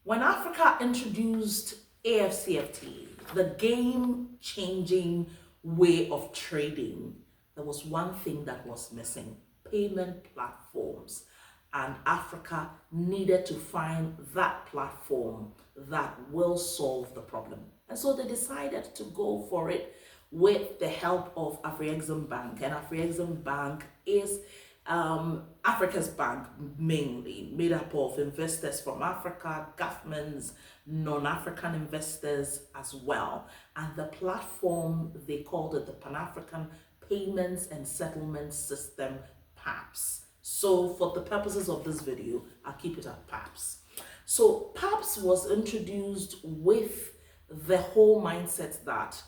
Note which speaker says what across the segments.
Speaker 1: When Africa introduced AFCFT, the game-changing way of trading, there was one thing that was missing: payment platforms. And Africa needed to find that platform that will solve the problem. And so they decided to go for it with the help of Afrexim Bank. And Afrexim Bank is Africa's bank, mainly made up of investors from Africa, governments, non-African investors as well. And the platform, they called it the Pan-African Payments and Settlement System, PAPSS. So for the purposes of this video, I'll keep it at PAPSS. So PAPSS was introduced with the whole mindset that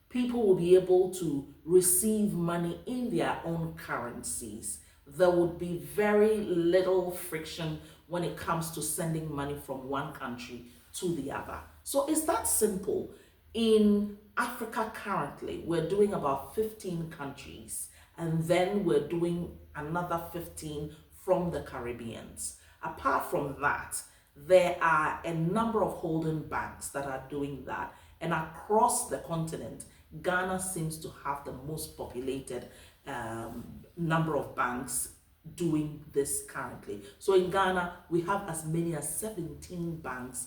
Speaker 1: people will be able to receive money in their own currencies. There would be very little friction when it comes to sending money from one country to the other. So it's that simple. In Africa currently, we're doing about 15 countries, and then we're doing another 15 from the Caribbeans. Apart from that, there are a number of holding banks that are doing that, and across the continent, Ghana seems to have the most populated number of banks doing this currently. So in Ghana, we have as many as 17 banks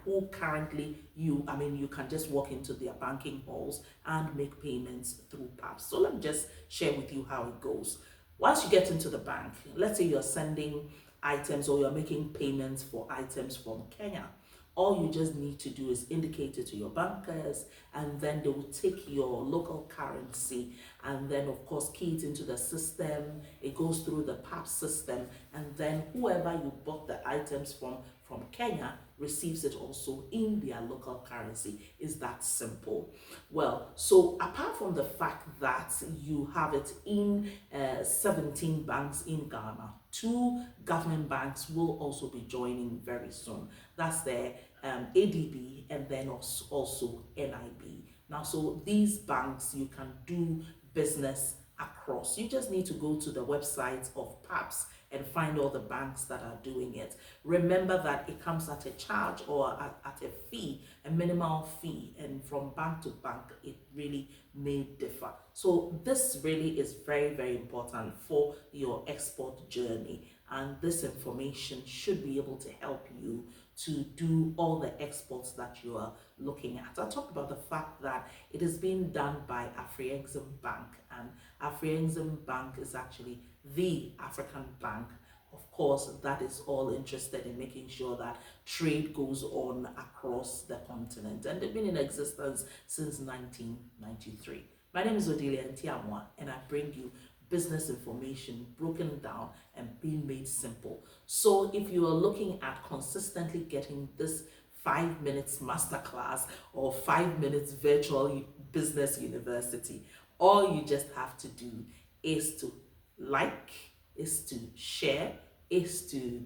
Speaker 1: who currently you can just walk into their banking halls and make payments through PAPSS. So let me just share with you how it goes. Once you get into the bank, let's say you're sending items or you're making payments for items from Kenya. All you just need to do is indicate it to your bankers, and then they will take your local currency and then of course key it into the system. It goes through the PAPSS system, and then whoever you bought the items from Kenya receives it also in their local currency. Is that simple? Well, so apart from the fact that you have it in 17 banks in Ghana, 2 government banks will also be joining very soon. That's the ADB and then also NIB. Now, so these banks, you can do business across. You just need to go to the website of PAPSS and find all the banks that are doing it. Remember that it comes at a charge or at a fee, a minimal fee, and from bank to bank it really may differ. So this really is very, very important for your export journey, and this information should be able to help you to do all the exports that you are looking at. I talked about the fact that it is being done by Afrexim Bank, and Afrexim Bank is actually the African bank, of course, that is all interested in making sure that trade goes on across the continent, and they've been in existence since 1993. My name is Odelia Ntiamwa, and I bring you business information broken down and being made simple. So if you are looking at consistently getting this 5 minutes masterclass or 5 minutes virtual business university, all you just have to do is to like, is to share, is to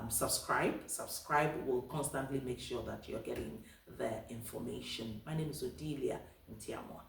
Speaker 1: subscribe. Subscribe will constantly make sure that you're getting the information. My name is Odelia Ntiamwa.